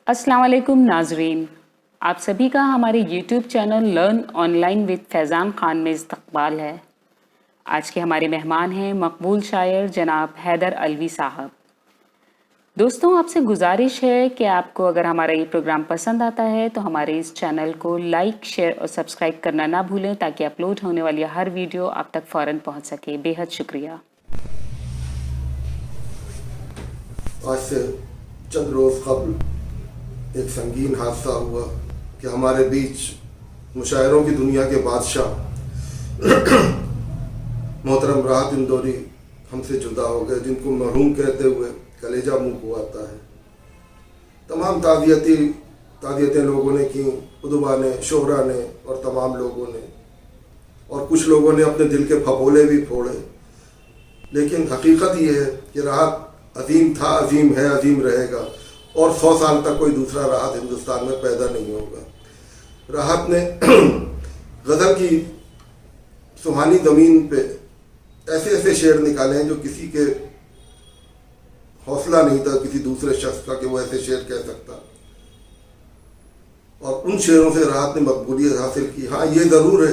अस्सलाम वालेकुम नाजरीन, आप सभी का हमारे YouTube channel learn online with Faizan Khan में इस्तक़बाल है। आज के हमारे मेहमान हैं मकबूल शायर जनाब हैदर अलवी साहब। दोस्तों, आपसे गुजारिश है कि आपको अगर हमारा ये प्रोग्राम पसंद आता है तो हमारे इस चैनल को लाइक, शेयर और सब्सक्राइब करना ना भूलें ताकि अपलोड होने वाली हर वीडियो आप तक फ़ौरन पहुँच सके। बेहद शुक्रिया। आज से चंद रोज़ कबल एक संगीन हादसा हुआ कि हमारे बीच मुशायरों की दुनिया के बादशाह मोहतरम राहत इंदौरी हमसे जुदा हो गए, जिनको मरहूम कहते हुए कलेजा मुंह को आता है। तमाम ताज़ियतें लोगों ने की, उदबा ने, शोहरा ने और तमाम लोगों ने, और कुछ लोगों ने अपने दिल के फपोले भी फोड़े। लेकिन हकीकत ये है कि राहत अजीम था, अजीम है, अजीम रहेगा, और 100 साल तक कोई दूसरा राहत हिंदुस्तान में पैदा नहीं होगा। राहत ने गज़ल की सुहानी ज़मीन पे ऐसे ऐसे शेर निकाले हैं जो किसी के हौसला नहीं था किसी दूसरे शख्स का कि वो ऐसे शेर कह सकता, और उन शेरों से राहत ने मकबूलियत हासिल की। हाँ, ये ज़रूर है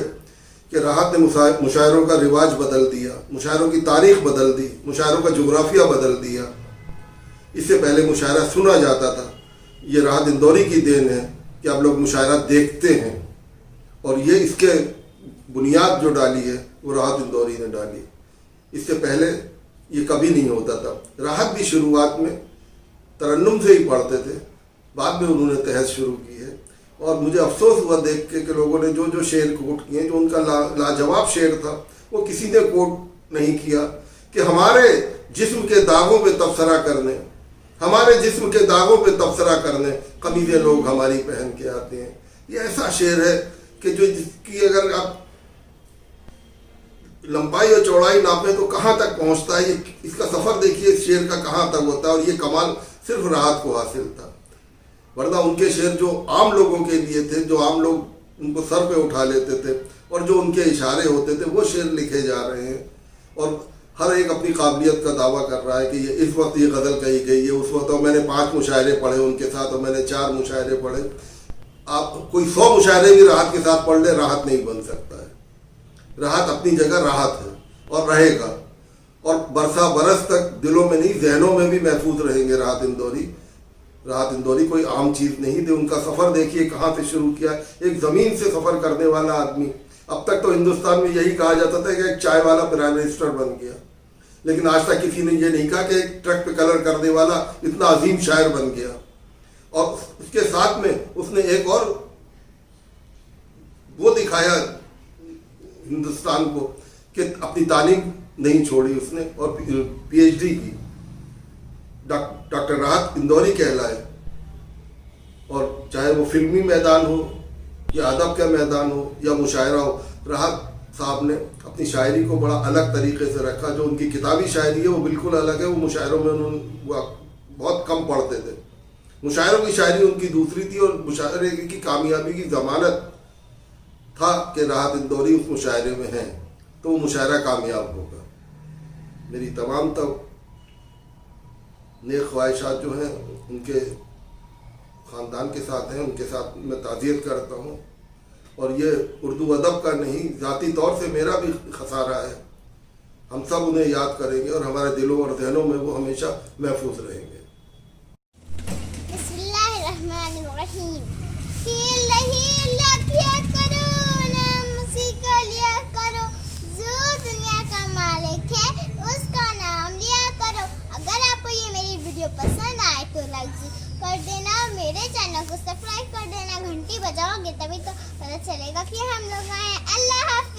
कि राहत ने मुशायरों का रिवाज बदल दिया, मुशायरों की तारीख़ बदल दी, मुशायरों का जोग्राफिया बदल दिया। इससे पहले मुशायरा सुना जाता था। ये राहत इंदौरी की देन है कि अब लोग मुशायरा देखते हैं, और ये इसके बुनियाद जो डाली है वो राहत इंदौरी ने डाली। इससे पहले ये कभी नहीं होता था। राहत भी शुरुआत में तरन्नुम से ही पढ़ते थे, बाद में उन्होंने तहज़ शुरू की है। और मुझे अफसोस हुआ देख के कि लोगों ने जो जो शेर कोट किए, जो उनका लाजवाब शेर था, वो किसी ने कोट नहीं किया कि हमारे जिस्म के दागों पे तबसरा करने, हमारे जिस्म के दागों पे तबसरा करने कमीज़ें लोग हमारी पहन के आते हैं। ये ऐसा शेर है कि जो जिसकी अगर आप लंबाई और चौड़ाई नापें तो कहाँ तक पहुँचता है। ये इसका सफ़र देखिए इस शेर का कहाँ तक होता है, और ये कमाल सिर्फ राहत को हासिल था। वरना उनके शेर जो आम लोगों के लिए थे, जो आम लोग उनको सर पे उठा लेते थे, और जो उनके इशारे होते थे, वो शेर लिखे जा रहे हैं। और हर एक अपनी काबिलियत का दावा कर रहा है कि ये इस वक्त ये गज़ल कही गई है, उस वक्त तो मैंने 5 मुशायरे पढ़े उनके साथ, और मैंने 4 मुशायरे पढ़े। आप कोई 100 मुशायरे भी राहत के साथ पढ़ ले, राहत नहीं बन सकता है। राहत अपनी जगह राहत है और रहेगा, और बरसा बरस तक दिलों में नहीं जहनों में भी महफूज रहेंगे राहत इंदौरी। राहत इंदौरी कोई आम चीज़ नहीं थी। उनका सफ़र देखिए कहाँ से शुरू किया। एक ज़मीन से सफ़र करने वाला आदमी, अब तक तो हिंदुस्तान में यही कहा जाता था कि एक चाय वाला प्राइम मिनिस्टर बन गया, लेकिन आज तक किसी ने ये नहीं कहा कि एक ट्रक पे कलर करने वाला इतना अजीम शायर बन गया। और उसके साथ में उसने एक और वो दिखाया हिंदुस्तान को कि अपनी तालीम नहीं छोड़ी उसने, और PhD की। डॉक्टर राहत इंदौरी कहलाए, और चाहे वो फिल्मी मैदान हो या अदब का मैदान हो या मुशायरा हो, राहत साहब ने अपनी शायरी को बड़ा अलग तरीके से रखा। जो उनकी किताबी शायरी है वो बिल्कुल अलग है। वो मुशायरों में उन्होंने बहुत कम पढ़ते थे। मुशायरों की शायरी उनकी दूसरी थी, और मुशायरे की कामयाबी की ज़मानत था कि राहत इंदौरी उस मुशायरे में हैं तो वो मुशायरा कामयाब होगा। मेरी तमाम नेक ख्वाहिशात जो हैं उनके ख़ानदान के साथ हैं, उनके साथ मैं ताज़ियत करता हूँ। और ये उर्दू अदब का नहीं, ज़ाती तौर से मेरा भी खसारा है। हम सब उन्हें याद करेंगे और हमारे दिलों और जहनों में वो हमेशा महफूज रहेंगे। बिस्मिल्लाहिर्रहमानिर्रहीम। उसका नाम लिया करो। अगर आपको ये मेरी वीडियो पसंद आए तो लाइक कर देना, मेरे चैनल को सब्सक्राइब कर देना, घंटी बजाओगे तभी तो पता चलेगा कि हम लोग आए। अल्लाह हाफ़िज़।